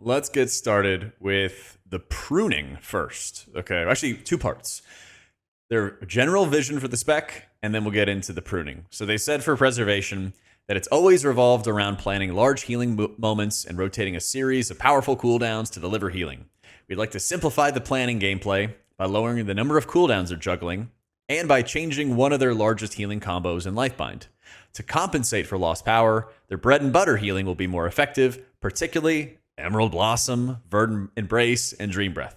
let's get started with the pruning first. Okay, actually, two parts. Their general vision for the spec, and then we'll get into the pruning. So they said for preservation that it's always revolved around planning large healing moments and rotating a series of powerful cooldowns to deliver healing. We'd like to simplify the planning gameplay by lowering the number of cooldowns they're juggling and by changing one of their largest healing combos in Lifebind. To compensate for lost power, their bread and butter healing will be more effective, particularly Emerald Blossom, Verdant Embrace, and Dream Breath.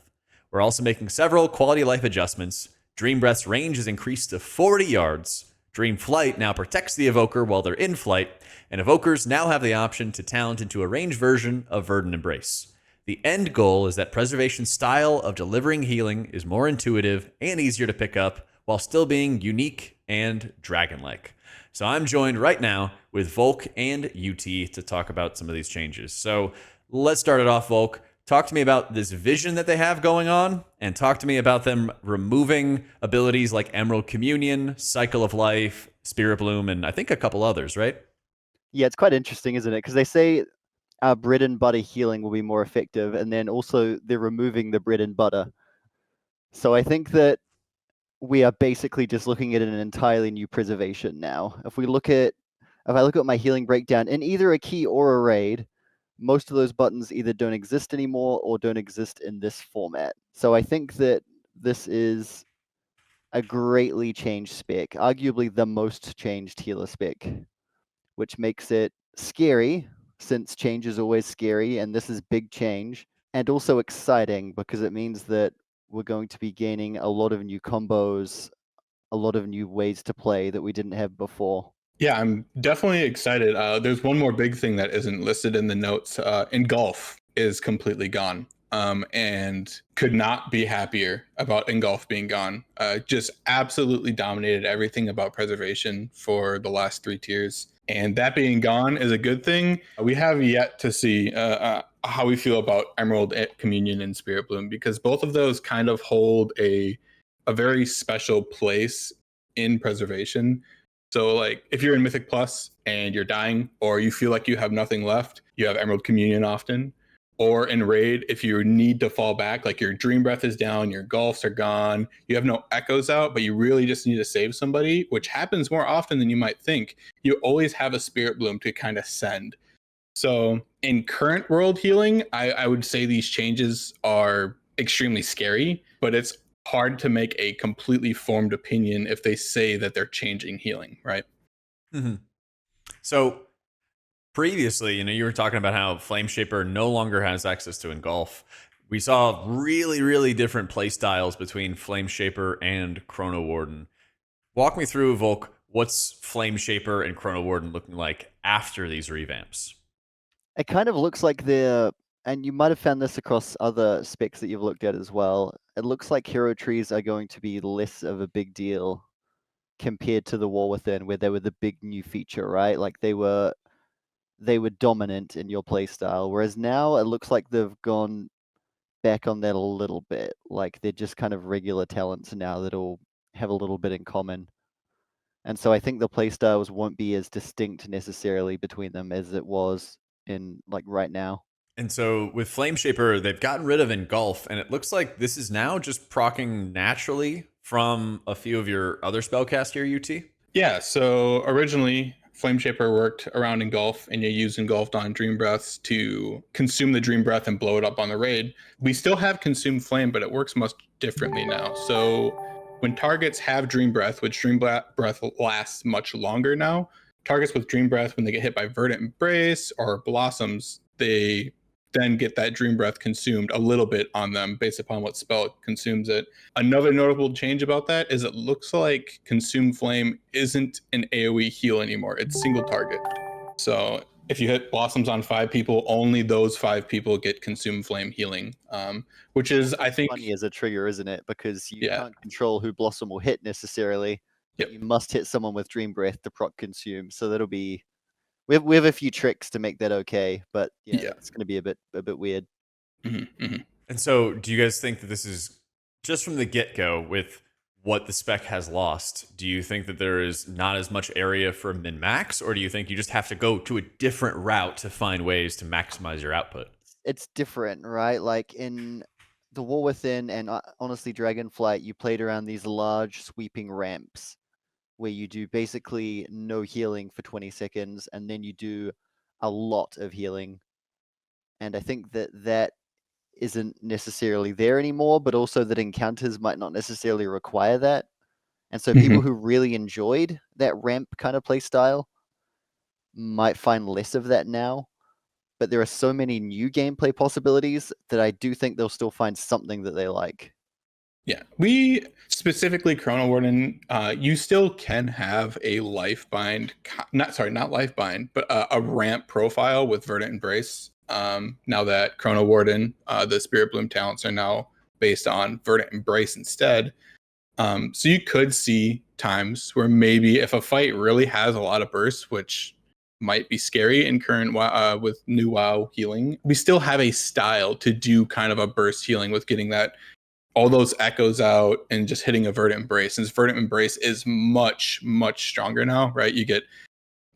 We're also making several quality of life adjustments. Dream Breath's range is increased to 40 yards. Dream Flight now protects the Evoker while they're in flight, and Evokers now have the option to talent into a ranged version of Verdant Embrace. The end goal is that Preservation's style of delivering healing is more intuitive and easier to pick up while still being unique and dragon-like. So I'm joined right now with Voulk and Youtee to talk about some of these changes. So let's start it off, Voulk. Talk to me about this vision that they have going on, and talk to me about them removing abilities like Emerald Communion, Cycle of Life, Spiritbloom, and I think a couple others, right? Yeah, it's quite interesting, isn't it? Because they say our bread and butter healing will be more effective, and then also they're removing the bread and butter. So I think that we are basically just looking at an entirely new preservation now. If I look at my healing breakdown in either a key or a raid, most of those buttons either don't exist anymore or don't exist in this format. So I think that this is a greatly changed spec, arguably the most changed healer spec, which makes it scary, since change is always scary, and this is big change, and also exciting because it means that we're going to be gaining a lot of new combos, a lot of new ways to play that we didn't have before. Yeah, I'm definitely excited. There's one more big thing that isn't listed in the notes. Engulf is completely gone, and could not be happier about Engulf being gone. Just absolutely dominated everything about preservation for the last 3 tiers. And that being gone is a good thing. We have yet to see how we feel about Emerald Communion and Spiritbloom, because both of those kind of hold a very special place in preservation. So like if you're in Mythic Plus and you're dying, or you feel like you have nothing left, you have Emerald Communion often. Or in Raid, if you need to fall back, like your Dream Breath is down, your Gulfs are gone, you have no Echoes out, but you really just need to save somebody, which happens more often than you might think. You always have a Spiritbloom to kind of send. So in current world healing, I would say these changes are extremely scary, but it's hard to make a completely formed opinion if they say that they're changing healing, right? Mm-hmm. So previously, you were talking about how Flameshaper no longer has access to Engulf. We saw really, really different play styles between Flameshaper and Chrono Warden. Walk me through, Voulk, what's Flameshaper and Chrono Warden looking like after these revamps? It kind of looks like they're, and you might have found this across other specs that you've looked at as well, it looks like hero trees are going to be less of a big deal compared to the War Within, where they were the big new feature, right? Like they were dominant in your playstyle, whereas now it looks like they've gone back on that a little bit. Like they're just kind of regular talents now that'll have a little bit in common. And so I think the playstyles won't be as distinct necessarily between them as it was in like right now. And so with Flameshaper, they've gotten rid of Engulf, and it looks like this is now just proccing naturally from a few of your other spellcasts here, Youtee? Yeah, so originally Flameshaper worked around Engulf, and you use Engulfed on Dream Breaths to consume the Dream Breath and blow it up on the raid. We still have Consume Flame, but it works much differently now. So when targets have Dream Breath, which Dream Breath lasts much longer now, targets with Dream Breath, when they get hit by Verdant Embrace or Blossoms, they then get that Dream Breath consumed a little bit on them based upon what spell consumes it. Another notable change about that is it looks like Consume Flame isn't an AoE heal anymore. It's single target. So if you hit Blossoms on 5 people, only those 5 people get Consume Flame healing, which is, I think... funny as a trigger, isn't it? Because you can't control who Blossom will hit necessarily. Yep. You must hit someone with Dream Breath to proc Consume. So that'll be... We have a few tricks to make that okay, but it's going to be a bit weird. Mm-hmm, mm-hmm. And so do you guys think that this is just from the get-go with what the spec has lost? Do you think that there is not as much area for min-max, or do you think you just have to go to a different route to find ways to maximize your output? it's different, right? Like in the War Within and honestly Dragonflight, you played around these large sweeping ramps where you do basically no healing for 20 seconds and then you do a lot of healing. And I think that isn't necessarily there anymore, but also that encounters might not necessarily require that. And so people who really enjoyed that ramp kind of play style might find less of that now. But there are so many new gameplay possibilities that I do think they'll still find something that they like. Yeah, we specifically Chrono Warden, you still can have a life bind, not life bind, but a ramp profile with Verdant Embrace. Now that Chrono Warden, the Spiritbloom talents are now based on Verdant Embrace instead. So you could see times where maybe if a fight really has a lot of bursts, which might be scary in current with new WoW healing, we still have a style to do kind of a burst healing with getting that all those echoes out and just hitting a Verdant Embrace. Since Verdant Embrace is much, much stronger now, right? You get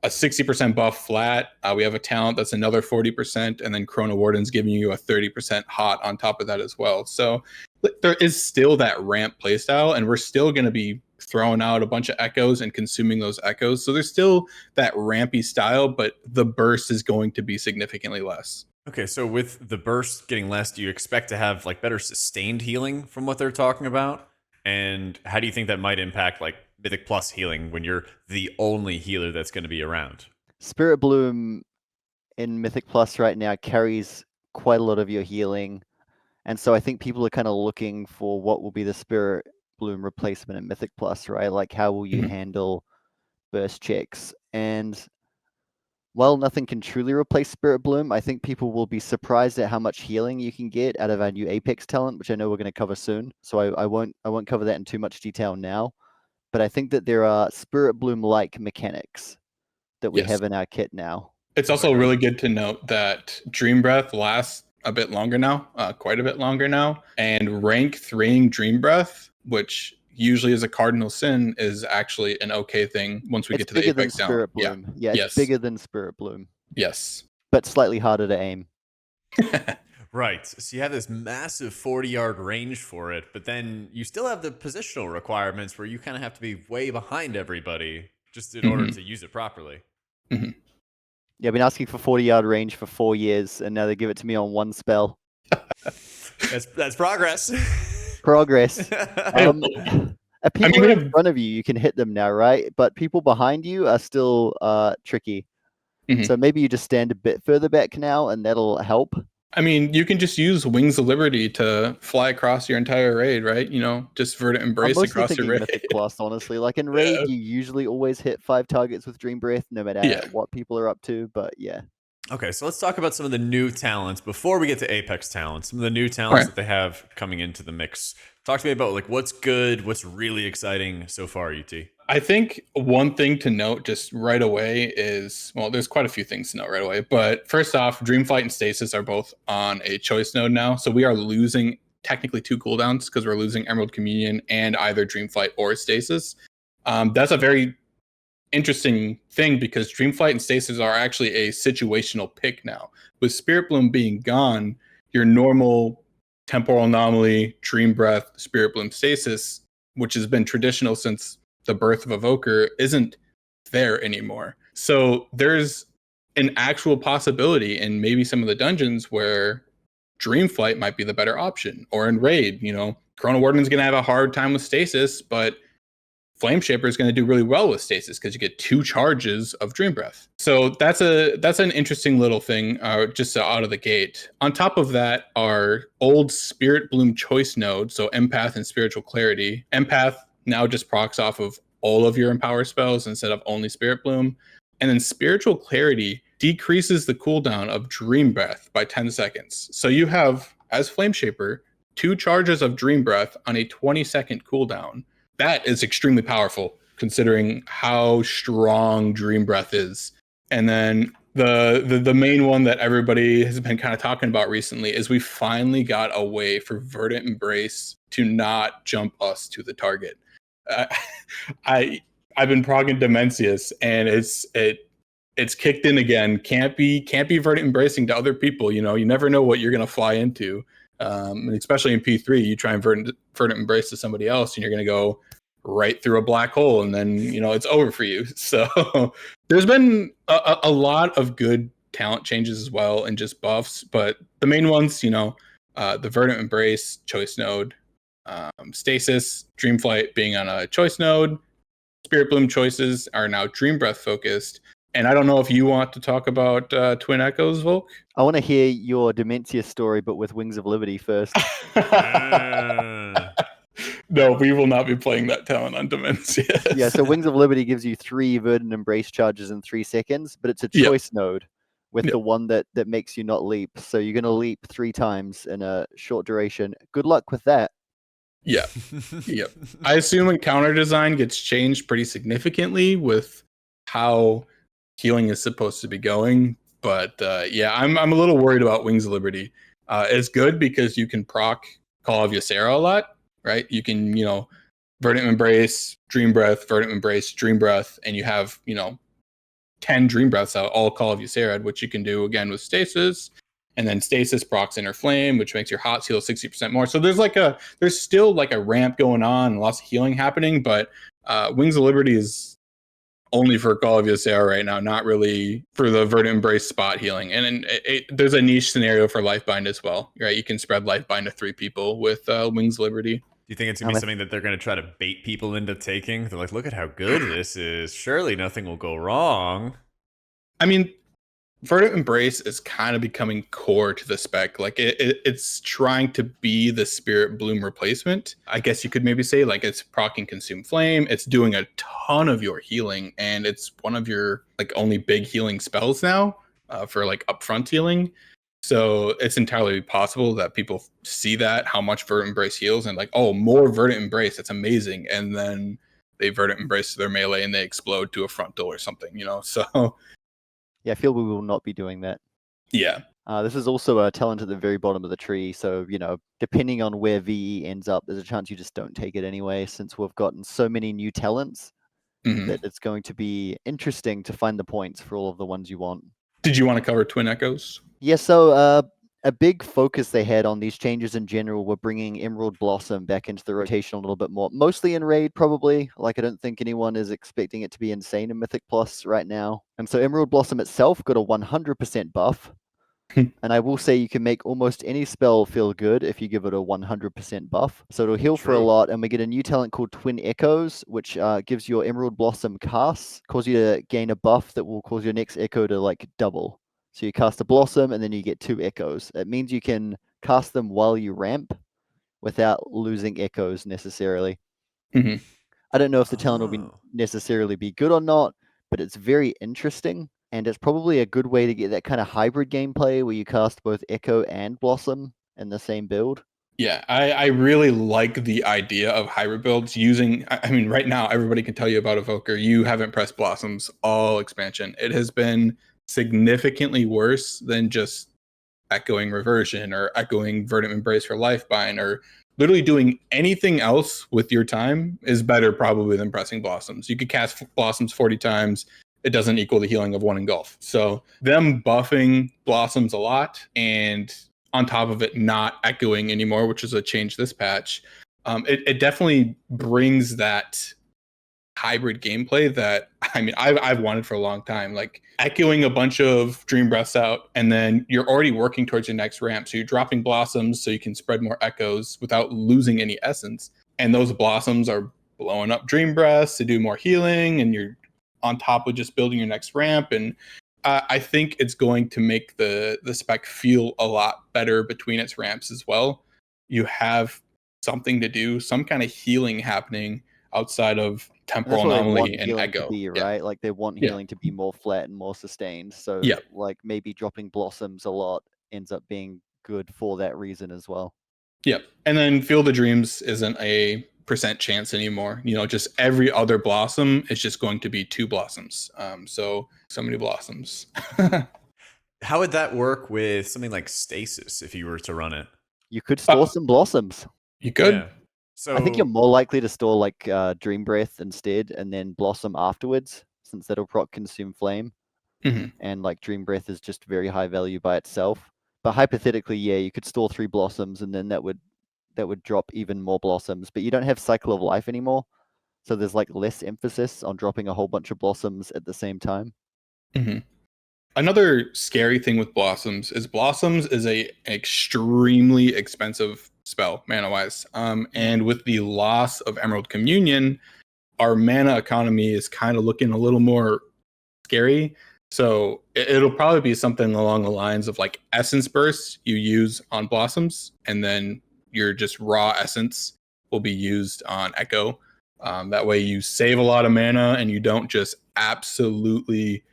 a 60% buff flat. We have a talent that's another 40%, and then Chrono Warden's giving you a 30% hot on top of that as well. So there is still that ramp playstyle, and we're still going to be throwing out a bunch of echoes and consuming those echoes. So there's still that rampy style, but the burst is going to be significantly less. Okay, so with the burst getting less, do you expect to have like better sustained healing from what they're talking about? And how do you think that might impact like Mythic Plus healing when you're the only healer that's going to be around? Spiritbloom in Mythic Plus right now carries quite a lot of your healing. And so I think people are kind of looking for what will be the Spiritbloom replacement in Mythic Plus, right? Like how will you handle burst checks? And while nothing can truly replace Spiritbloom, I think people will be surprised at how much healing you can get out of our new Apex talent, which I know we're going to cover soon. So I won't cover that in too much detail now. But I think that there are Spiritbloom-like mechanics that we have in our kit now. It's also really good to note that Dream Breath lasts a bit longer now, quite a bit longer now. And rank 3ing Dream Breath, which usually is a cardinal sin, is actually an okay thing once we get to the Apex down. Spiritbloom. Yeah, it's bigger than Spiritbloom. Yes. But slightly harder to aim. Right. So you have this massive 40-yard range for it, but then you still have the positional requirements where you kind of have to be way behind everybody just in order to use it properly. Yeah, I've been asking for 40-yard range for 4 years, and now they give it to me on one spell. That's progress. Progress. People in front of you, you can hit them now, right? But people behind you are still tricky. So maybe you just stand a bit further back now, and that'll help. I mean, you can just use Wings of Liberty to fly across your entire raid, right? You know, just Verdant Embrace across your raid. Mythic Plus, honestly. Like in raid, you usually always hit 5 targets with Dream Breath, no matter what people are up to. But yeah. Okay, so let's talk about some of the new talents before we get to Apex talents. Some of the new talents that they have coming into the mix. Talk to me about like what's good, what's really exciting so far, Youtee. I think one thing to note just right away is, well, there's quite a few things to note right away. But first off, Dreamflight and Stasis are both on a choice node now. So we are losing technically 2 cooldowns because we're losing Emerald Communion and either Dreamflight or Stasis. That's a very interesting thing because Dreamflight and Stasis are actually a situational pick now. With Spiritbloom being gone, your normal Temporal Anomaly, Dream Breath, Spiritbloom, Stasis, which has been traditional since the birth of Evoker, isn't there anymore. So there's an actual possibility in maybe some of the dungeons where Dreamflight might be the better option, or in raid, you know, Chrono Warden's going to have a hard time with Stasis, but Flameshaper is going to do really well with Stasis because you get 2 charges of Dream Breath. So that's an interesting little thing just out of the gate. On top of that are old Spiritbloom choice nodes, so Empath and Spiritual Clarity. Empath now just procs off of all of your Empower spells instead of only Spiritbloom. And then Spiritual Clarity decreases the cooldown of Dream Breath by 10 seconds. So you have, as Flameshaper, 2 charges of Dream Breath on a 20-second cooldown. That is extremely powerful considering how strong Dream Breath is. And then the main one that everybody has been kind of talking about recently is we finally got a way for Verdant Embrace to not jump us to the target. I've been progging Demencius, and it's kicked in again. Can't be verdant embracing to other people. You know, you never know what you're gonna fly into. And especially in P3, you try and verdant embrace to somebody else, and you're gonna go right through a black hole, and then it's over for you. So there's been a lot of good talent changes as well, and just buffs. But the main ones, the verdant embrace choice node, stasis, dreamflight being on a choice node. Spiritbloom choices are now Dream Breath focused. And I don't know if you want to talk about Twin Echoes, Voulk. I want to hear your Dementia story, but with Wings of Liberty first. No, we will not be playing that talent on Dementia. Yeah, so Wings of Liberty gives you 3 Verdant Embrace charges in 3 seconds, but it's a choice node with the one that makes you not leap. So you're going to leap 3 times in a short duration. Good luck with that. Yeah. Yep. I assume encounter design gets changed pretty significantly with how healing is supposed to be going. But I'm a little worried about Wings of Liberty. It's good because you can proc Call of Ysera a lot, right? You can, Verdant Embrace, Dream Breath, Verdant Embrace, Dream Breath, and you have, 10 Dream Breaths out, all Call of Ysera, which you can do again with Stasis. And then Stasis procs Inner Flame, which makes your Hots heal 60% more. So there's still like a ramp going on, and lots of healing happening, but Wings of Liberty is only for Call of Ysera right now, not really for the Verdant Embrace spot healing. And there's a niche scenario for Lifebind as well, right? You can spread Lifebind to 3 people with Wings of Liberty. Do you think it's going to be something that they're going to try to bait people into taking? They're like, look at how good this is. Surely nothing will go wrong. I mean, Verdant Embrace is kind of becoming core to the spec. Like it's trying to be the Spiritbloom replacement. I guess you could maybe say like it's proccing Consume Flame. It's doing a ton of your healing, and it's one of your like only big healing spells now for like upfront healing. So it's entirely possible that people see that, how much Verdant Embrace heals, and like, oh, more Verdant Embrace, that's amazing. And then they Verdant Embrace their melee and they explode to a frontal or something, So yeah, I feel we will not be doing that. Yeah. This is also a talent at the very bottom of the tree. So, depending on where VE ends up, there's a chance you just don't take it anyway, since we've gotten so many new talents that it's going to be interesting to find the points for all of the ones you want. Did you want to cover Twin Echoes? Yeah, so a big focus they had on these changes in general were bringing Emerald Blossom back into the rotation a little bit more, mostly in Raid probably. Like, I don't think anyone is expecting it to be insane in Mythic Plus right now. And so Emerald Blossom itself got a 100% buff. And I will say you can make almost any spell feel good if you give it a 100% buff. So it'll heal for a lot, and we get a new talent called Twin Echoes, which gives your Emerald Blossom casts, cause you to gain a buff that will cause your next echo to like double. So you cast a Blossom, and then you get 2 echoes. It means you can cast them while you ramp without losing echoes necessarily. I don't know if the talent will necessarily be good or not, but it's very interesting. And it's probably a good way to get that kind of hybrid gameplay where you cast both Echo and Blossom in the same build. Yeah, I really like the idea of hybrid builds using, I mean, right now, everybody can tell you about Evoker. You haven't pressed Blossoms all expansion. It has been significantly worse than just echoing Reversion or echoing Verdant Embrace for Lifebind, or literally doing anything else with your time is better probably than pressing Blossoms. You could cast Blossoms 40 times. It doesn't equal the healing of 1 Engulf. So them buffing Blossoms a lot, and on top of it not echoing anymore, which is a change this patch, it definitely brings that hybrid gameplay that, I mean, I've wanted for a long time. Like echoing a bunch of Dream Breaths out, and then you're already working towards your next ramp. So you're dropping Blossoms so you can spread more echoes without losing any essence. And those Blossoms are blowing up Dream Breaths to do more healing, and you're on top of just building your next ramp. And I think it's going to make the spec feel a lot better between its ramps as well. You have something to do, some kind of healing happening outside of Temporal Anomaly and Echo. To be, right? Like they want healing to be more flat and more sustained. So like maybe dropping Blossoms a lot ends up being good for that reason as well. Yep. And then Field of Dreams isn't a % chance anymore. Just every other Blossom is just going to be 2 Blossoms. So many Blossoms. How would that work with something like Stasis if you were to run it? You could store some Blossoms. You could. Yeah. So I think you're more likely to store like Dream Breath instead, and then Blossom afterwards, since that'll proc Consume Flame. Mhm. and like Dream Breath is just very high value by itself. But hypothetically, yeah, you could store 3 blossoms, and then that would drop even more blossoms. But you don't have Cycle of Life anymore, so there's like less emphasis on dropping a whole bunch of blossoms at the same time. Mhm. Another scary thing with Blossoms is a extremely expensive spell mana wise. And with the loss of Emerald Communion, our mana economy is kind of looking a little more scary. So it'll probably be something along the lines of like Essence Burst you use on Blossoms, and then your just raw Essence will be used on Echo. That way you save a lot of mana and you don't just absolutely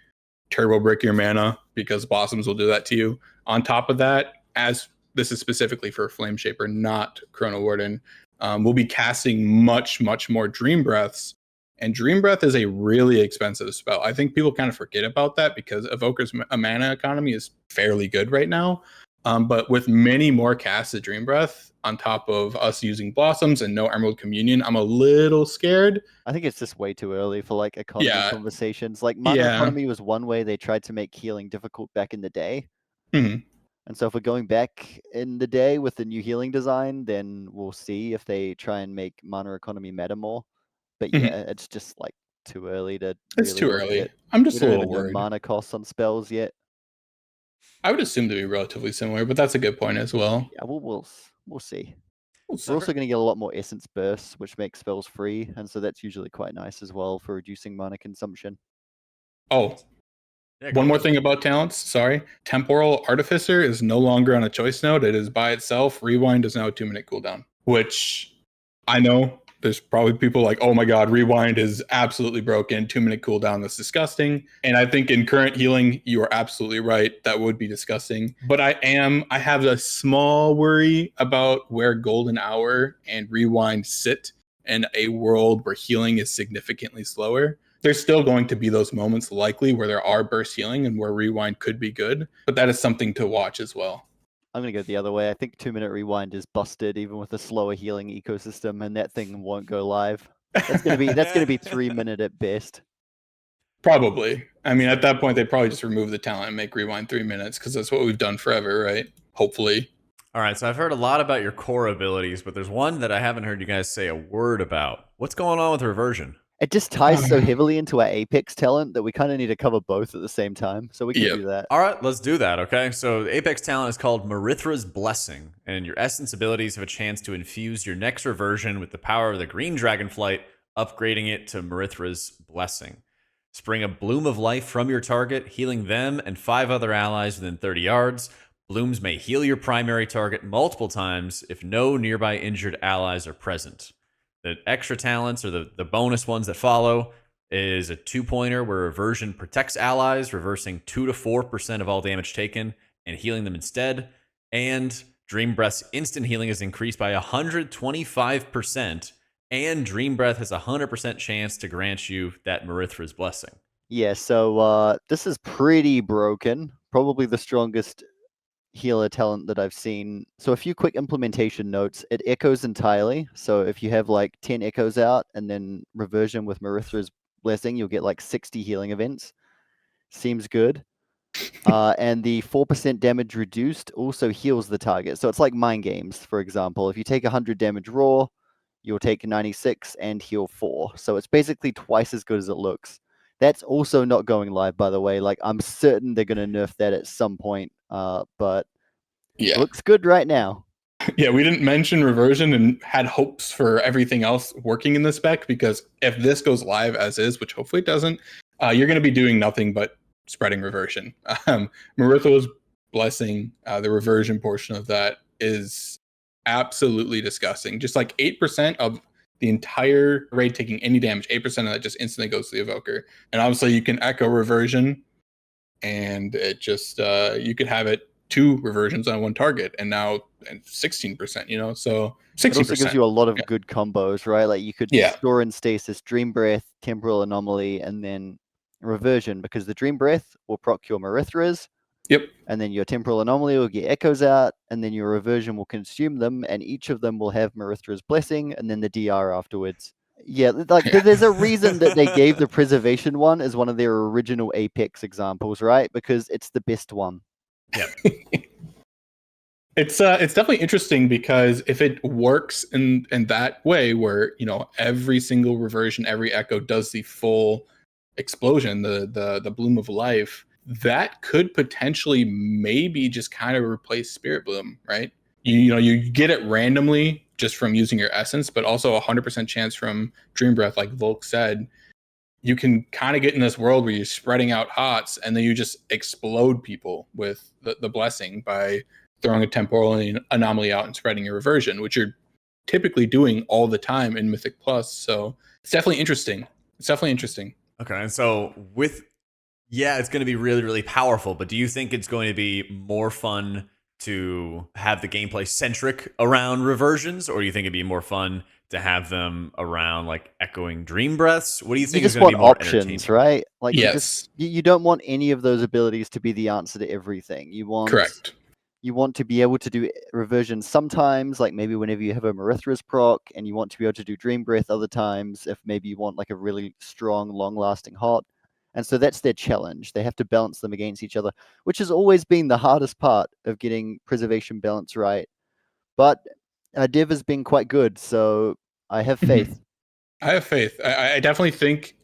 turbo brick your mana, because Blossoms will do that to you. On top of that, as this is specifically for Flame Shaper, not Chrono Warden, we'll be casting much more Dream Breaths. And Dream Breath is a really expensive spell. I think people kind of forget about that because Evoker's mana economy is fairly good right now. But with many more casts of Dream Breath, on top of us using Blossoms and no Emerald Communion, I'm a little scared. I think it's just way too early for like economy Yeah. conversations. Like mana Yeah. economy was one way they tried to make healing difficult back in the day. Mhm. And so if we're going back in the day with the new healing design, then we'll see if they try and make mana economy meta more. But Mhm. yeah, it's just like too early to It's really too look early. at. I'm We just a don't little even know worried. mana costs on spells yet. I would assume to be relatively similar, but that's a good point as well. Yeah, we'll see. We'll We're also going to get a lot more essence bursts, which makes spells free, and so that's usually quite nice as well for reducing mana consumption. Oh, Yeah, go one more ahead. thing about talents. Sorry. Temporal Artificer is no longer on a choice node. It is by itself. Rewind is now a 2-minute cooldown, which I know there's probably people like, oh my God, Rewind is absolutely broken. 2-minute cooldown. That's disgusting. And I think in current healing, you are absolutely right. That would be disgusting. But I have a small worry about where Golden Hour and Rewind sit in a world where healing is significantly slower. There's still going to be those moments likely where there are burst healing and where Rewind could be good, but that is something to watch as well. I'm going to go the other way. I think 2-minute Rewind is busted even with a slower healing ecosystem, and that thing won't go live. That's going to be 3-minute at best. Probably. I mean, at that point, they probably just remove the talent and make Rewind 3 minutes, because that's what we've done forever, right? Hopefully. All right, so I've heard a lot about your core abilities, but there's one that I haven't heard you guys say a word about. What's going on with reversion? It just ties so heavily into our Apex talent that we kind of need to cover both at the same time, so we can do that. All right, let's do that, okay? So the Apex talent is called Marithra's Blessing, and your Essence abilities have a chance to infuse your next reversion with the power of the Green Dragonflight, upgrading it to Marithra's Blessing. Spring a bloom of life from your target, healing them and 5 other allies within 30 yards. Blooms may heal your primary target multiple times if no nearby injured allies are present. The extra talents, or the bonus ones that follow, is a 2-pointer where reversion protects allies, reversing 2 to 4% of all damage taken and healing them instead. And Dream Breath's instant healing is increased by 125%, and Dream Breath has a 100% chance to grant you that Marithra's Blessing. Yeah, so this is pretty broken. Probably the strongest healer talent that I've seen. So a few quick implementation notes. It echoes entirely. So if you have like 10 echoes out and then reversion with Marithra's Blessing, you'll get like 60 healing events. Seems good. And the 4% damage reduced also heals the target. So it's like Mind Games, for example. If you take 100 damage raw, you'll take 96 and heal 4. So it's basically twice as good as it looks. That's also not going live, by the way. Like, I'm certain they're going to nerf that at some point, but Yeah. it looks good right now. Yeah, we didn't mention reversion and had hopes for everything else working in the spec, because if this goes live as is, which hopefully it doesn't, you're going to be doing nothing but spreading reversion. Marithra's Blessing, the reversion portion of that is absolutely disgusting. Just like 8% of the entire raid taking any damage, 8% of that just instantly goes to the Evoker. And obviously you can echo reversion, and it just, you could have it 2 reversions on one target, and now 16%, you know, so 60%. It also gives you a lot of good combos, right? Like you could store in stasis, Dream Breath, Temporal Anomaly, and then reversion, because the Dream Breath will proc your Marithras. Yep. And then your Temporal Anomaly will get echoes out, and then your reversion will consume them, and each of them will have Marithra's Blessing, and then the DR afterwards. Yeah, like there's a reason that they gave the preservation one as one of their original Apex examples, right? Because it's the best one. Yeah. It's definitely interesting because if it works in that way, where every single reversion, every echo does the full explosion, the bloom of life, that could potentially maybe just kind of replace Spiritbloom, right? You get it randomly just from using your essence, but also 100% chance from Dream Breath, like Voulk said. You can kind of get in this world where you're spreading out hots and then you just explode people with the blessing by throwing a temporal anomaly out and spreading your reversion, which you're typically doing all the time in Mythic Plus. So it's definitely interesting. Okay, and so it's going to be really, really powerful, but do you think it's going to be more fun to have the gameplay centric around reversions, or do you think it'd be more fun to have them around like echoing dream breaths? What do you think You is just going to want be more options, entertaining? right? Like Yes. you don't want any of those abilities to be the answer to everything. You want Correct. You want to be able to do reversion sometimes, like maybe whenever you have a Marithra's proc, and you want to be able to do Dream Breath other times if maybe you want like a really strong, long-lasting hot. And so that's their challenge. They have to balance them against each other, which has always been the hardest part of getting preservation balance right. But Div has been quite good, so I have faith. I have faith. I definitely think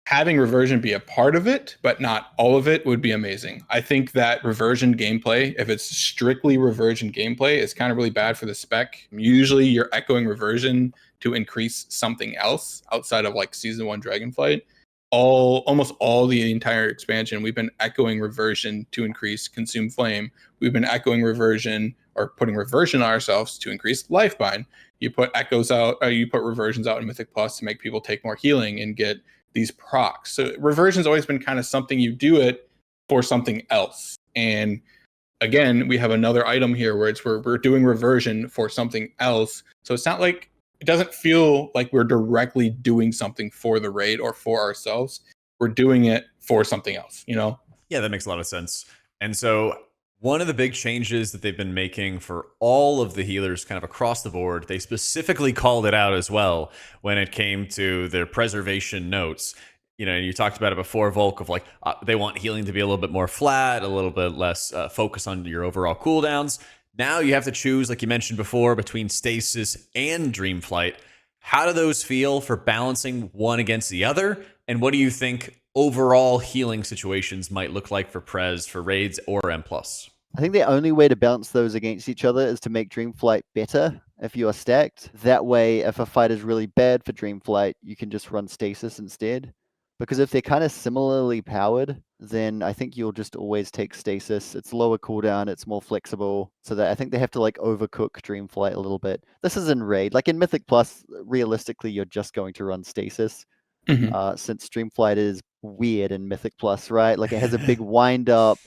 having reversion be a part of it, but not all of it, would be amazing. I think that reversion gameplay, if it's strictly reversion gameplay, is kind of really bad for the spec. Usually you're echoing reversion to increase something else outside of like Season 1 Dragonflight. Almost all the entire expansion, we've been echoing reversion to increase Consume Flame. We've been echoing reversion or putting reversion on ourselves to increase Lifebind. You put echoes out, or you put reversions out in Mythic Plus to make people take more healing and get these procs. So reversion's always been kind of something you do it for something else. And again, we have another item here where we're doing reversion for something else. So it's not like, it doesn't feel like we're directly doing something for the raid or for ourselves. We're doing it for something else, Yeah, that makes a lot of sense. And so one of the big changes that they've been making for all of the healers kind of across the board, they specifically called it out as well when it came to their preservation notes. You talked about it before, Volk, of like they want healing to be a little bit more flat, a little bit less focus on your overall cooldowns. Now you have to choose, like you mentioned before, between stasis and dreamflight. How do those feel for balancing one against the other? And what do you think overall healing situations might look like for Prez, for raids, or M+? I think the only way to balance those against each other is to make Dreamflight better if you are stacked. That way, if a fight is really bad for Dreamflight, you can just run Stasis instead. Because if they're kind of similarly powered, then I think you'll just always take Stasis. It's lower cooldown, it's more flexible. So that I think they have to like overcook Dreamflight a little bit. This is in Raid. Like in Mythic Plus, realistically, you're just going to run Stasis. Since Dreamflight is weird in Mythic Plus, right? Like it has a big wind up.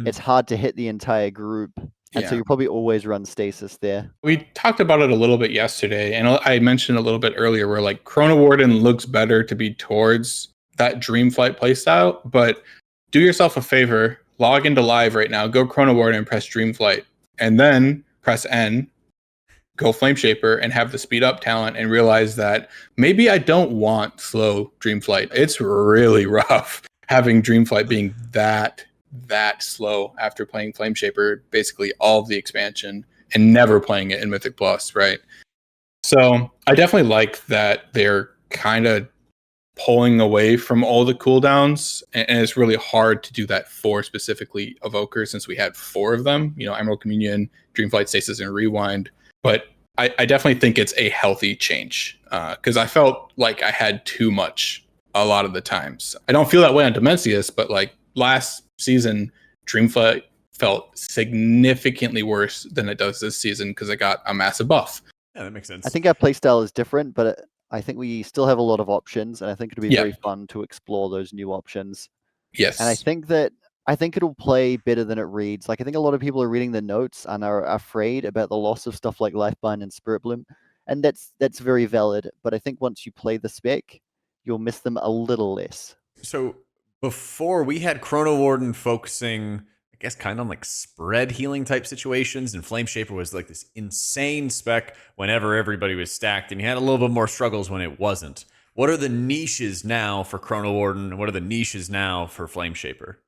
It's hard to hit the entire group. And so Yeah. you'll probably always run Stasis there. We talked about it a little bit yesterday, and I mentioned a little bit earlier where like Chrono Warden looks better to be towards that Dreamflight playstyle, but do yourself a favor, log into live right now, go Chrono Warden and press Dreamflight, and then press N, go Flameshaper, and have the speed up talent and realize that maybe I don't want slow Dreamflight. It's really rough having Dreamflight being that slow after playing Flameshaper basically all of the expansion and never playing it in Mythic Plus, right? So I definitely like that they're kind of pulling away from all the cooldowns, and it's really hard to do that for specifically Evoker since we had 4 of them, Emerald Communion, Dreamflight, Stasis, and Rewind. But I definitely think it's a healthy change because I felt like I had too much a lot of the times. I don't feel that way on Dimensius, but like last season, Dreamflight felt significantly worse than it does this season because it got a massive buff. Yeah, that makes sense. I think our playstyle is different, but I think we still have a lot of options, and I think it'll be very fun to explore those new options. Yes. And I think it'll play better than it reads. Like I think a lot of people are reading the notes and are afraid about the loss of stuff like Lifebind and Spiritbloom, and that's very valid. But I think once you play the spec, you'll miss them a little less. So before we had Chrono Warden focusing I guess kind of like spread healing type situations, and Flame Shaper was like this insane spec whenever everybody was stacked, and you had a little bit more struggles when it wasn't. What are the niches now for Chrono Warden? What are the niches now for Flame Shaper?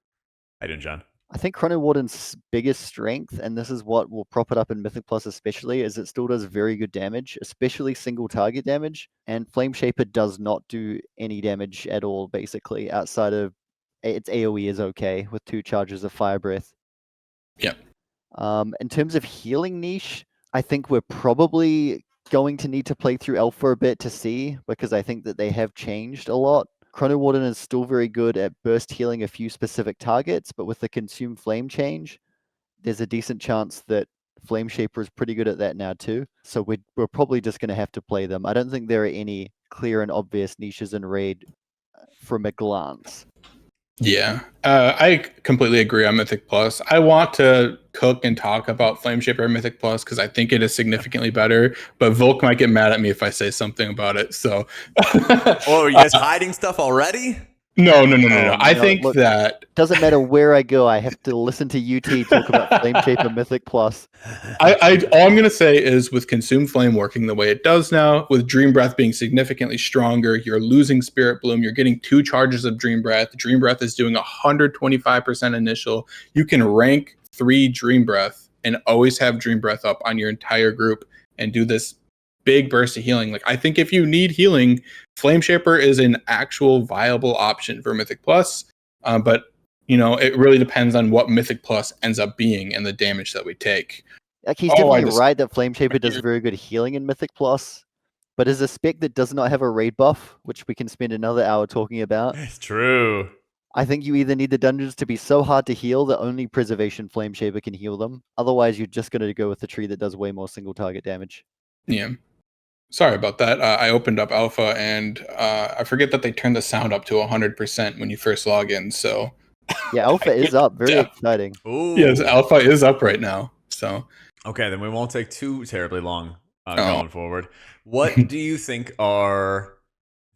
How you doing, John? I think Chrono Warden's biggest strength, and this is what will prop it up in Mythic Plus especially, is it still does very good damage, especially single target damage. And Flame Shaper does not do any damage at all, basically, outside of its AoE is okay with 2 charges of Fire Breath. Yeah. In terms of healing niche, I think we're probably going to need to play through Alpha a bit to see, because I think that they have changed a lot. Chrono Warden is still very good at burst healing a few specific targets, but with the Consume Flame change, there's a decent chance that Flame Shaper is pretty good at that now too. So we're probably just going to have to play them. I don't think there are any clear and obvious niches in Raid from a glance. Yeah, I completely agree on Mythic Plus. I want to cook and talk about Flame Shaper and Mythic Plus because I think it is significantly better. But Voulk might get mad at me if I say something about it. So, Oh, are you guys hiding stuff already? No. Oh, I no, think look, that doesn't matter where I go, I have to listen to Youtee talk about Flame Shaper Mythic Plus. I all I'm gonna say is with Consume Flame working the way it does now, with Dream Breath being significantly stronger, you're losing Spirit Bloom, you're getting 2 charges of Dream Breath. Dream Breath is doing 125% initial. You can rank 3 Dream Breath and always have Dream Breath up on your entire group and do this big burst of healing. Like I think if you need healing, Flame Shaper is an actual viable option for Mythic Plus. But it really depends on what Mythic Plus ends up being and the damage that we take. Like he's definitely right that Flame Shaper does very good healing in Mythic Plus, but is a spec that does not have a raid buff, which we can spend another hour talking about. It's true. I think you either need the dungeons to be so hard to heal that only Preservation Flame Shaper can heal them. Otherwise, you're just going to go with the tree that does way more single target damage. Yeah. Sorry about that. I opened up Alpha and I forget that they turned the sound up to 100% when you first log in. So yeah, Alpha is up. Very exciting. Ooh. Yes, Alpha is up right now. So okay, then we won't take too terribly long going forward. What do you think are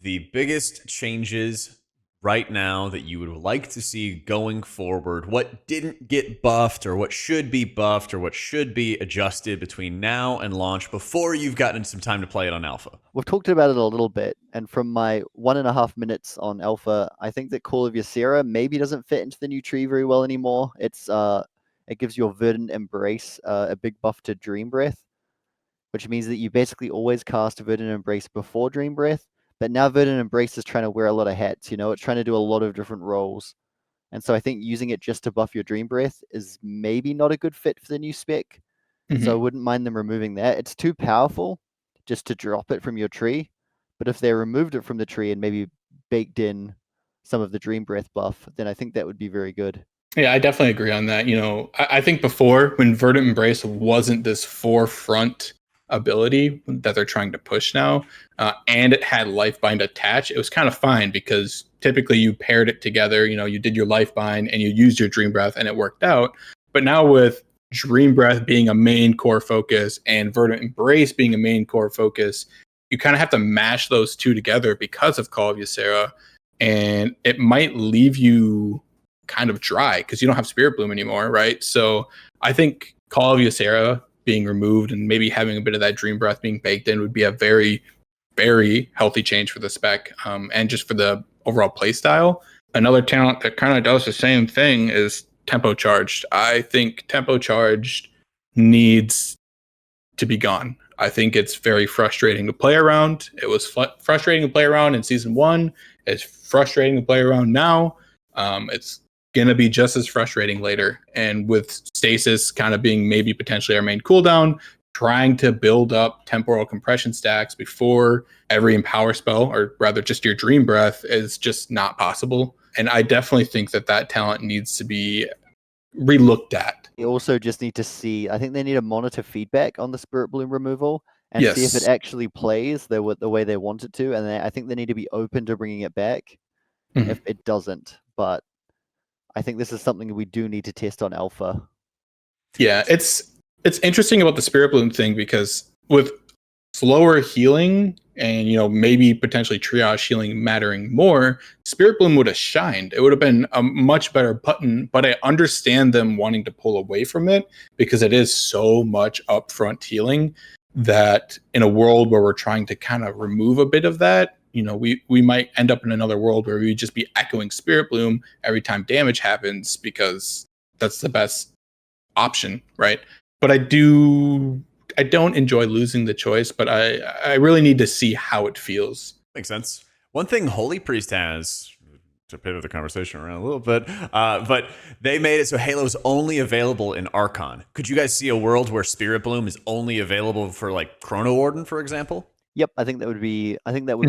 the biggest changes right now that you would like to see going forward? What didn't get buffed, or what should be buffed, or what should be adjusted between now and launch before you've gotten some time to play it on Alpha? We've talked about it a little bit, and from my 1.5 minutes on Alpha, I think that Call of Ysera maybe doesn't fit into the new tree very well anymore. It gives your Verdant Embrace a big buff to Dream Breath, which means that you basically always cast Verdant Embrace before Dream Breath. But now Verdant Embrace is trying to wear a lot of hats, it's trying to do a lot of different roles. And so I think using it just to buff your Dream Breath is maybe not a good fit for the new spec. So I wouldn't mind them removing that. It's too powerful just to drop it from your tree. But if they removed it from the tree and maybe baked in some of the Dream Breath buff, then I think that would be very good. Yeah, I definitely agree on that. I think before, when Verdant Embrace wasn't this forefront ability that they're trying to push now, and it had Lifebind attached, it was kind of fine because typically you paired it together. You did your Lifebind and you used your Dream Breath and it worked out. But now with Dream Breath being a main core focus and Verdant Embrace being a main core focus, you kind of have to mash those two together because of Call of Ysera, and it might leave you kind of dry because you don't have Spirit Bloom anymore, right? So I think Call of Ysera being removed and maybe having a bit of that Dream Breath being baked in would be a very, very healthy change for the spec, and just for the overall play style. Another talent that kind of does the same thing is Tempo Charged. I think Tempo Charged needs to be gone. I think it's very frustrating to play around. It was frustrating to play around in Season 1. It's frustrating to play around now. It's going to be just as frustrating later. And with Stasis kind of being maybe potentially our main cooldown, trying to build up temporal compression stacks before every Empower spell, or rather just your Dream Breath, is just not possible. And I definitely think that talent needs to be relooked at. You also just need to see, I think they need to monitor feedback on the Spirit Bloom removal and see if it actually plays the way they want it to. And I think they need to be open to bringing it back if it doesn't. But I think this is something we do need to test on Alpha. Yeah, it's interesting about the Spirit Bloom thing because with slower healing and, maybe potentially triage healing mattering more, Spiritbloom would have shined. It would have been a much better button, but I understand them wanting to pull away from it because it is so much upfront healing that in a world where we're trying to kind of remove a bit of that, we might end up in another world where we'd just be echoing Spiritbloom every time damage happens because that's the best option, right? But I don't enjoy losing the choice, but I really need to see how it feels. Makes sense. One thing Holy Priest has, to pivot the conversation around a little bit, but they made it so Halo's only available in Archon. Could you guys see a world where Spiritbloom is only available for like Chrono Warden, for example? Yep, I think that would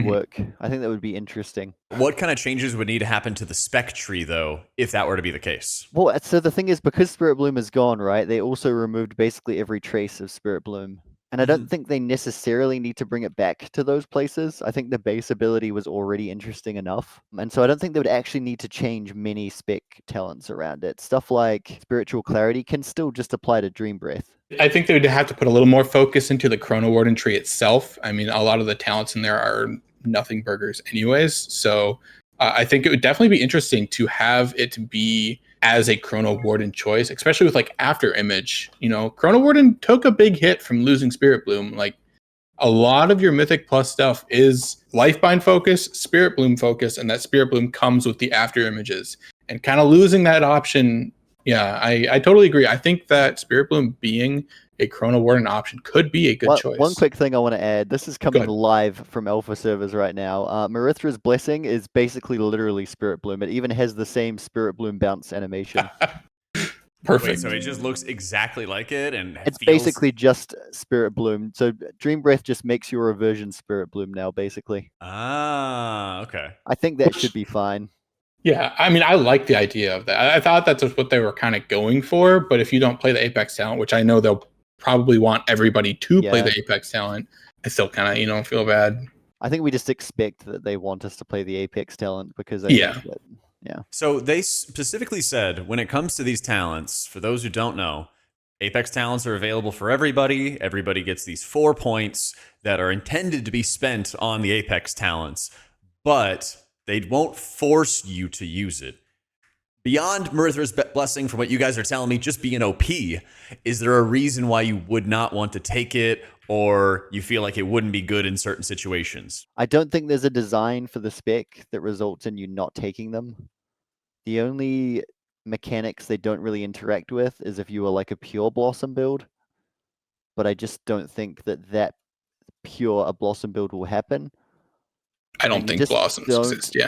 work. I think that would be interesting. What kind of changes would need to happen to the spec tree, though, if that were to be the case? Well, so the thing is, because Spiritbloom is gone, right, they also removed basically every trace of Spiritbloom. And I don't think they necessarily need to bring it back to those places. I think the base ability was already interesting enough. And so I don't think they would actually need to change many spec talents around it. Stuff like Spiritual Clarity can still just apply to Dream Breath. I think they would have to put a little more focus into the Chrono Warden tree itself. I mean, a lot of the talents in there are nothing burgers anyways. So I think it would definitely be interesting to have it be as a Chrono Warden choice, especially with like After Image. Chrono Warden took a big hit from losing Spiritbloom. Like a lot of your Mythic Plus stuff is Lifebind focus, Spiritbloom focus, and that Spiritbloom comes with the After Images. And kind of losing that option, yeah, I totally agree. I think that Spiritbloom being a Chrono Warden option could be a good choice. One quick thing I want to add. This is coming live from alpha servers right now. Marithra's Blessing is basically literally Spiritbloom. It even has the same Spiritbloom bounce animation. Perfect. Wait, so it just looks exactly like it, and it's basically just Spiritbloom. So Dream Breath just makes your reversion Spiritbloom now, basically. Ah, okay. I think that should be fine. Yeah, I mean, I like the idea of that. I thought that's what they were kind of going for, but if you don't play the Apex talent, which I know they'll probably want everybody to play the Apex talent, I still kind of, feel bad. I think we just expect that they want us to play the Apex talent because yeah. So they specifically said when it comes to these talents, for those who don't know, Apex talents are available for everybody. Everybody gets these 4 points that are intended to be spent on the Apex talents, but they won't force you to use it. Beyond Marithra's Blessing, from what you guys are telling me, just being OP, is there a reason why you would not want to take it, or you feel like it wouldn't be good in certain situations? I don't think there's a design for the spec that results in you not taking them. The only mechanics they don't really interact with is if you are like a pure Blossom build. But I just don't think that pure a Blossom build will happen. I don't think Blossoms exist, yeah.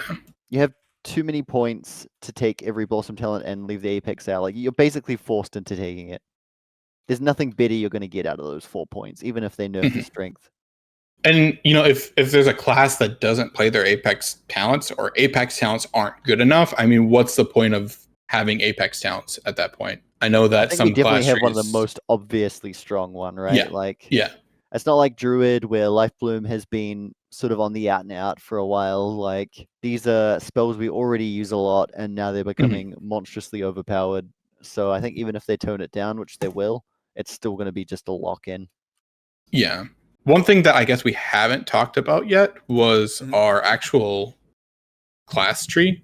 You have too many points to take every Blossom talent and leave the Apex out. Like, you're basically forced into taking it. There's nothing better you're going to get out of those 4 points, even if they nerf the strength. And, if there's a class that doesn't play their Apex talents, or Apex talents aren't good enough, I mean, what's the point of having Apex talents at that point? I know that some we definitely have one of the most obviously strong one, right? Yeah. It's not like Druid, where Lifebloom has been sort of on the out and out for a while. Like, these are spells we already use a lot, and now they're becoming monstrously overpowered. So I think even if they tone it down, which they will, it's still going to be just a lock-in. Yeah. One thing that I guess we haven't talked about yet was our actual class tree.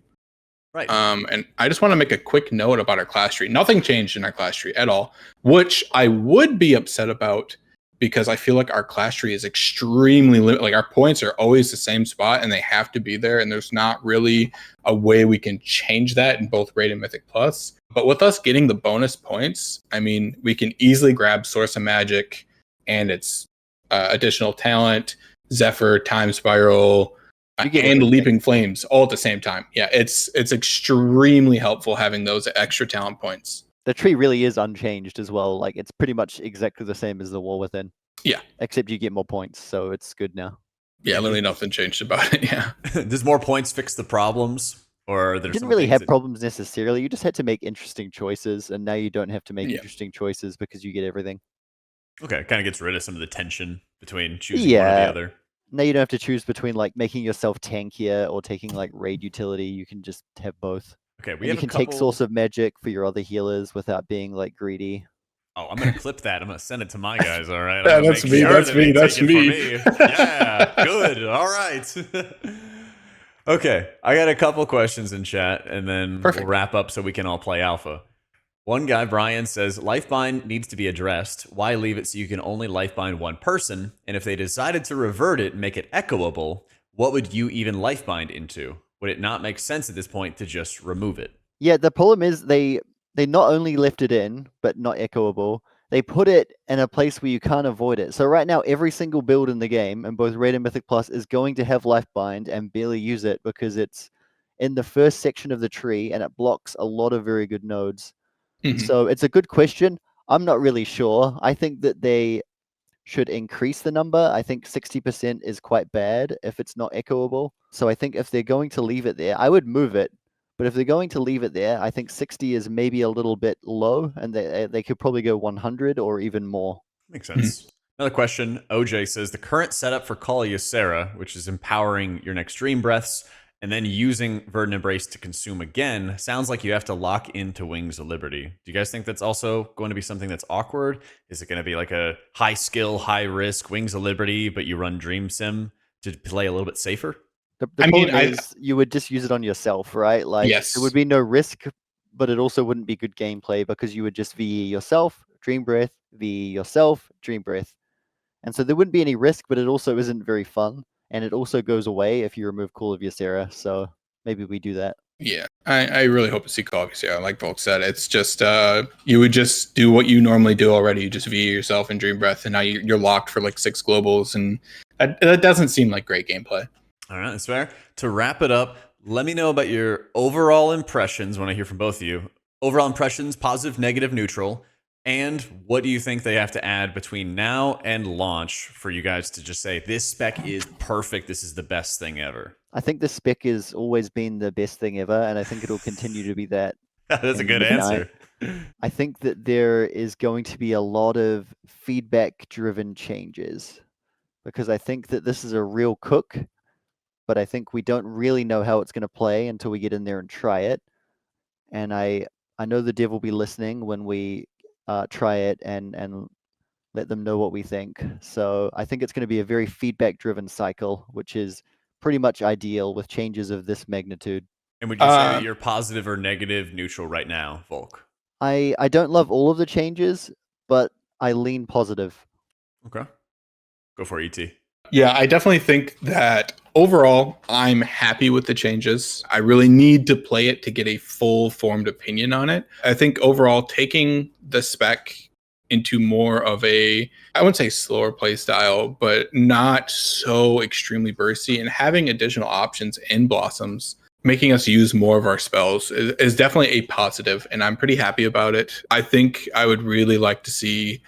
Right. And I just want to make a quick note about our class tree. Nothing changed in our class tree at all, which I would be upset about, because I feel like our class tree is extremely limited. Like, our points are always the same spot and they have to be there. And there's not really a way we can change that in both Raid and Mythic Plus. But with us getting the bonus points, I mean, we can easily grab Source of Magic and its additional talent, Zephyr, Time Spiral, and Leaping Flames all at the same time. Yeah, it's extremely helpful having those extra talent points. The tree really is unchanged as well. Like, it's pretty much exactly the same as the War Within. Yeah. Except you get more points, so it's good now. Yeah, literally nothing changed about it, yeah. Does more points fix the problems? Or you didn't really have problems necessarily. You just had to make interesting choices, and now you don't have to make interesting choices because you get everything. Okay, kind of gets rid of some of the tension between choosing one or the other. Now you don't have to choose between, like, making yourself tankier or taking, like, raid utility. You can just have both. Okay, you can take Source of Magic for your other healers without being, like, greedy. Oh, I'm gonna clip that. I'm gonna send it to my guys. All right. I'm Yeah, gonna that's make me, sure that's that me, they that's take it from me. me. Yeah, good. All right. Okay, I got a couple questions in chat, and then we'll Perfect. wrap up so we can all play alpha. One guy, Brian, says lifebind needs to be addressed. Why leave it so you can only lifebind one person? And if they decided to revert it and make it echoable, what would you even lifebind into? Would it not make sense at this point to just remove it? Yeah, the problem is they not only left it in, but not echoable. They put it in a place where you can't avoid it. So right now, every single build in the game, in both Raid and Mythic Plus, is going to have Lifebind and barely use it because it's in the first section of the tree and it blocks a lot of very good nodes. Mhm. So it's a good question. I'm not really sure. I think that they should increase the number. I think 60% is quite bad if it's not echoable. So I think if they're going to leave it there, I would move it. But if they're going to leave it there, I think 60 is maybe a little bit low, and they could probably go 100 or even more. Makes Mhm. sense. Another question. OJ says the current setup for Call Ysera, which is empowering your next dream breaths and then using Verdant Embrace to consume again, sounds like you have to lock into Wings of Liberty. Do you guys think that's also going to be something that's awkward? Is it going to be like a high skill, high risk Wings of Liberty, but you run Dream Sim to play a little bit safer? The I mean, problem is you would just use it on yourself, right? Like Yes. there would be no risk, but it also wouldn't be good gameplay because you would just VE yourself, Dream Breath, VE yourself, Dream Breath. And so there wouldn't be any risk, but it also isn't very fun. And it also goes away if you remove Call of Ysera. So maybe we do that. Yeah, I really hope to see Call of Duty. Like Voulk said, it's just you would just do what you normally do already. You just VE yourself in Dream Breath, and now you're locked for like 6 globals, and that doesn't seem like great gameplay. All right, that's fair. To wrap it up, let me know about your overall impressions when I hear from both of you. Overall impressions, positive, negative, neutral. And what do you think they have to add between now and launch for you guys to just say, this spec is perfect, this is the best thing ever? I think the spec has always been the best thing ever, and I think it'll continue to be that. That's a in good Midnight. answer. I think that there is going to be a lot of feedback-driven changes because I think that this is a real cook, but I think we don't really know how it's going to play until we get in there and try it. And I know the dev will be listening when we try it and let them know what we think. So I think it's going to be a very feedback-driven cycle, which is pretty much ideal with changes of this magnitude. And would you say that you're positive or negative, neutral right now, Voulk? I don't love all of the changes, but I lean positive. Okay. Go for it, ET. Yeah, I definitely think that overall, I'm happy with the changes. I really need to play it to get a full formed opinion on it. I think overall, taking the spec into more of a, I wouldn't say slower play style, but not so extremely bursty, and having additional options in Blossoms, making us use more of our spells is definitely a positive, and I'm pretty happy about it. I think I would really like to see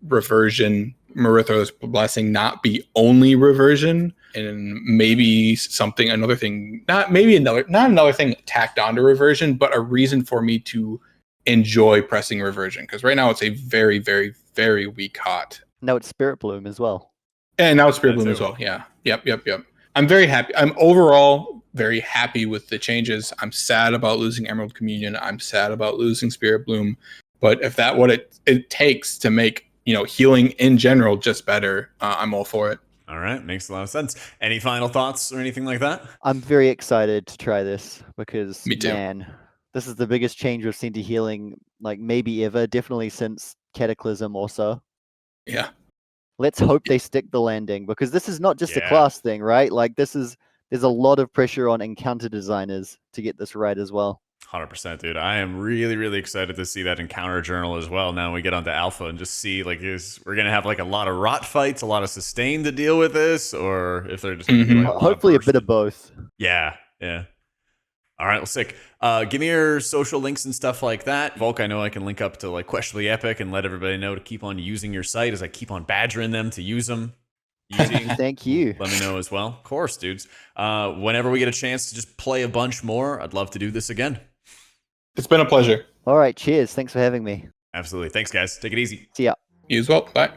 reversion, Marithos Blessing, not be only reversion, and maybe something, another thing, not another thing tacked onto reversion, but a reason for me to enjoy pressing reversion, because right now it's a very, very, very weak hot. Now it's Spiritbloom as well. And now it's Spiritbloom That as too. well. Yeah. Yep. I'm very happy. I'm overall very happy with the changes. I'm sad about losing Emerald Communion. I'm sad about losing Spiritbloom. But if that what it takes to make, healing in general just better, I'm all for it. All right, makes a lot of sense. Any final thoughts or anything like that? I'm very excited to try this because, Me too. man, this is the biggest change we've seen to healing, like maybe ever, definitely since Cataclysm or so. Yeah. Let's hope they stick the landing because this is not just a Yeah. class thing, right? Like there's a lot of pressure on encounter designers to get this right as well. 100%, dude. I am really, really excited to see that encounter journal as well. Now we get onto alpha and just see we're gonna have like a lot of rot fights, a lot of sustain to deal with this, or if they're just gonna be like a lot Hopefully a burst. bit of both. Yeah. All right, well, sick. Give me your social links and stuff like that. Voulk, I know I can link up to like Questionably Epic and let everybody know to keep on using your site as I keep on badgering them to use them. Youtee, Thank you. let me know as well. Of course, dudes. Whenever we get a chance to just play a bunch more, I'd love to do this again. It's been a pleasure. All right, cheers. Thanks for having me. Absolutely. Thanks, guys. Take it easy. See ya. You as well. Bye.